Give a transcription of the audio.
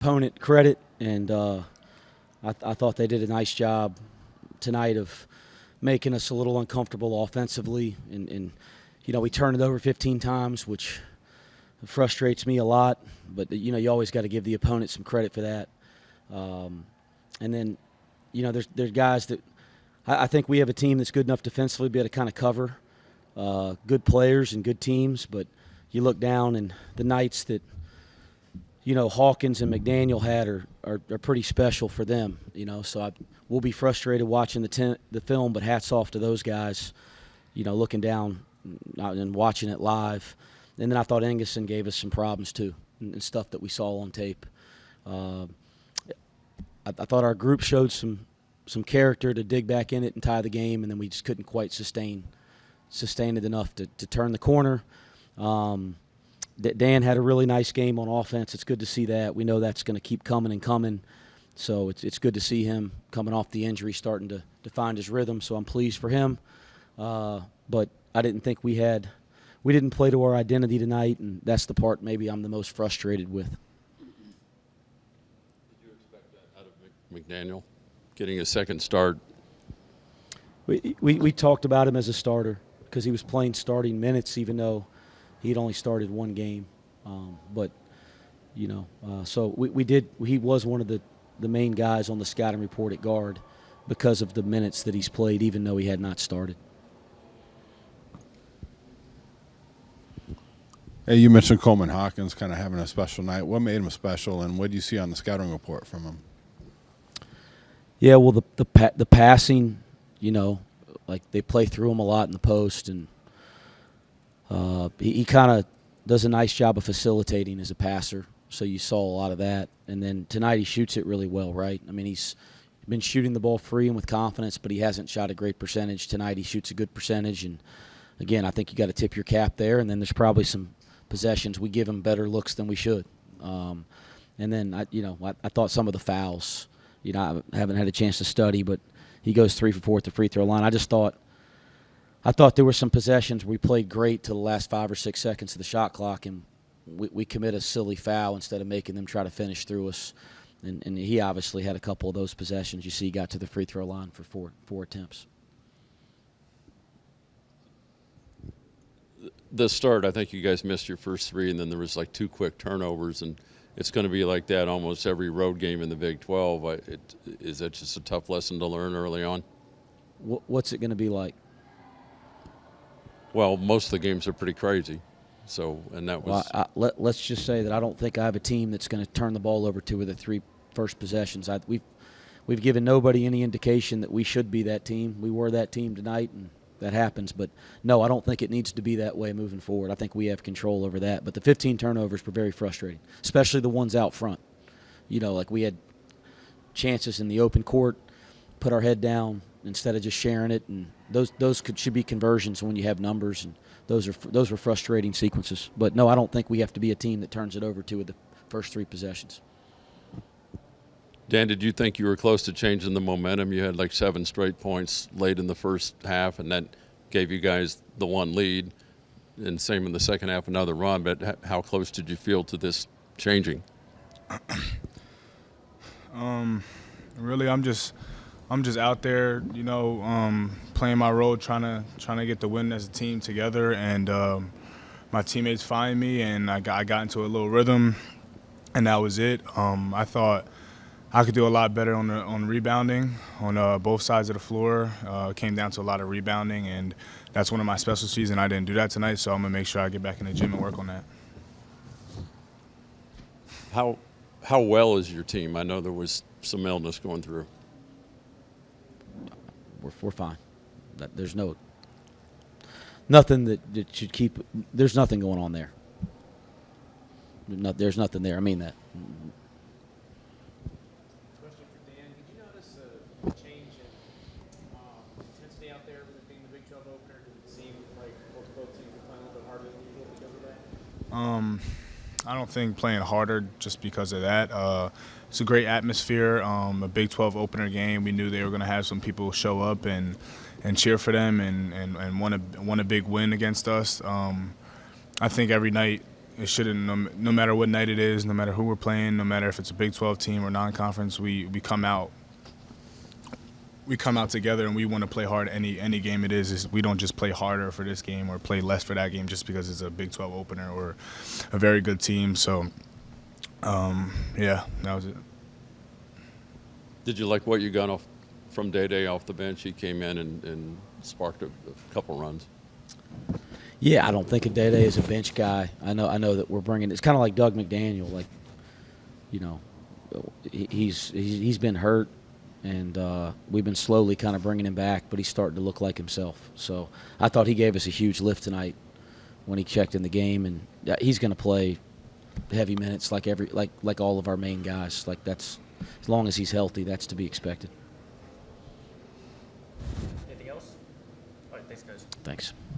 opponent credit, and I thought they did a nice job tonight of making us a little uncomfortable offensively. And we turned it over 15 times, which frustrates me a lot. But, you always got to give the opponent some credit for that. And then, there's guys that I think we have a team that's good enough defensively to be able to kind of cover good players and good teams. But you look down, and the nights that, Hawkins and McDaniel had are pretty special for them, So we'll be frustrated watching the film, but hats off to those guys, looking down and watching it live. And then I thought Engeson gave us some problems too, and stuff that we saw on tape. I thought our group showed some character to dig back in it and tie the game, and then we just couldn't quite sustain it enough to turn the corner. Dan had a really nice game on offense. It's good to see that. We know that's going to keep coming and coming. So it's good to see him coming off the injury, starting to find his rhythm. So I'm pleased for him. But I didn't think we didn't play to our identity tonight, and that's the part maybe I'm the most frustrated with. Did you expect that out of McDaniel, getting a second start? We talked about him as a starter because he was playing starting minutes, even though he'd only started one game. So we did. He was one of the main guys on the scouting report at guard because of the minutes that he's played, even though he had not started. Hey, you mentioned Coleman Hawkins kind of having a special night. What made him special, and what do you see on the scouting report from him? Yeah, well, the passing, like they play through him a lot in the post, and he kind of does a nice job of facilitating as a passer. So you saw a lot of that. And then tonight he shoots it really well, right? I mean, he's been shooting the ball free and with confidence, but he hasn't shot a great percentage. Tonight he shoots a good percentage. And, again, I think you got to tip your cap there. And then there's probably some possessions we give him better looks than we should. And then, I thought some of the fouls, I haven't had a chance to study, but he goes 3 for 4 at the free throw line. I thought there were some possessions where we played great to the last 5 or 6 seconds of the shot clock, and we commit a silly foul instead of making them try to finish through us. And he obviously had a couple of those possessions. You see he got to the free throw line for four attempts. The start, I think you guys missed your first three, and then there was like 2 quick turnovers, and it's going to be like that almost every road game in the Big 12. Is that just a tough lesson to learn early on? What's it going to be like? Well, most of the games are pretty crazy. So, and that was. Well, let's just say that I don't think I have a team that's going to turn the ball over 2 of the 3 first possessions. We've given nobody any indication that we should be that team. We were that team tonight, and that happens. But no, I don't think it needs to be that way moving forward. I think we have control over that. But the 15 turnovers were very frustrating, especially the ones out front. Like we had chances in the open court, put our head down instead of just sharing it, and those should be conversions when you have numbers, and those were frustrating sequences. But no, I don't think we have to be a team that turns it over 2 of the first 3 possessions. Dan, did you think you were close to changing the momentum? You had like 7 straight points late in the first half, and that gave you guys the 1 lead, and same in the second half, another run. But how close did you feel to this changing? Really, I'm just out there, playing my role, trying to get the win as a team together, and my teammates find me, and I got into a little rhythm, and that was it. I thought I could do a lot better on rebounding on both sides of the floor. It came down to a lot of rebounding, and that's one of my specialties, and I didn't do that tonight, so I'm gonna make sure I get back in the gym and work on that. How well is your team? I know there was some illness going through. We're fine. There's nothing that should keep. There's nothing going on there. There's nothing there. I mean that. Question for Dan. Did you notice a change in intensity out there with it being the Big 12 opener? Did it seem like both teams were playing a little bit harder than usual because of that? I don't think playing harder just because of that. It's a great atmosphere. A Big 12 opener game. We knew they were going to have some people show up and cheer for them and want a big win against us. I think every night it shouldn't. No matter what night it is, no matter who we're playing, no matter if it's a Big 12 team or non-conference, we come out. We come out together and we want to play hard any game it is. We don't just play harder for this game or play less for that game just because it's a Big 12 opener or a very good team. So, yeah, that was it. Did you like what you got off from Day off the bench? He came in and sparked a couple runs. Yeah, I don't think a Day is a bench guy. I know that we're bringing. It's kind of like Doug McDaniel. Like, you know, he's been hurt, and we've been slowly kind of bringing him back, but he's starting to look like himself. So I thought he gave us a huge lift tonight when he checked in the game, and he's going to play heavy minutes like all of our main guys. Like, that's, as long as he's healthy, that's to be expected. Anything else? All right, thanks, guys. Thanks.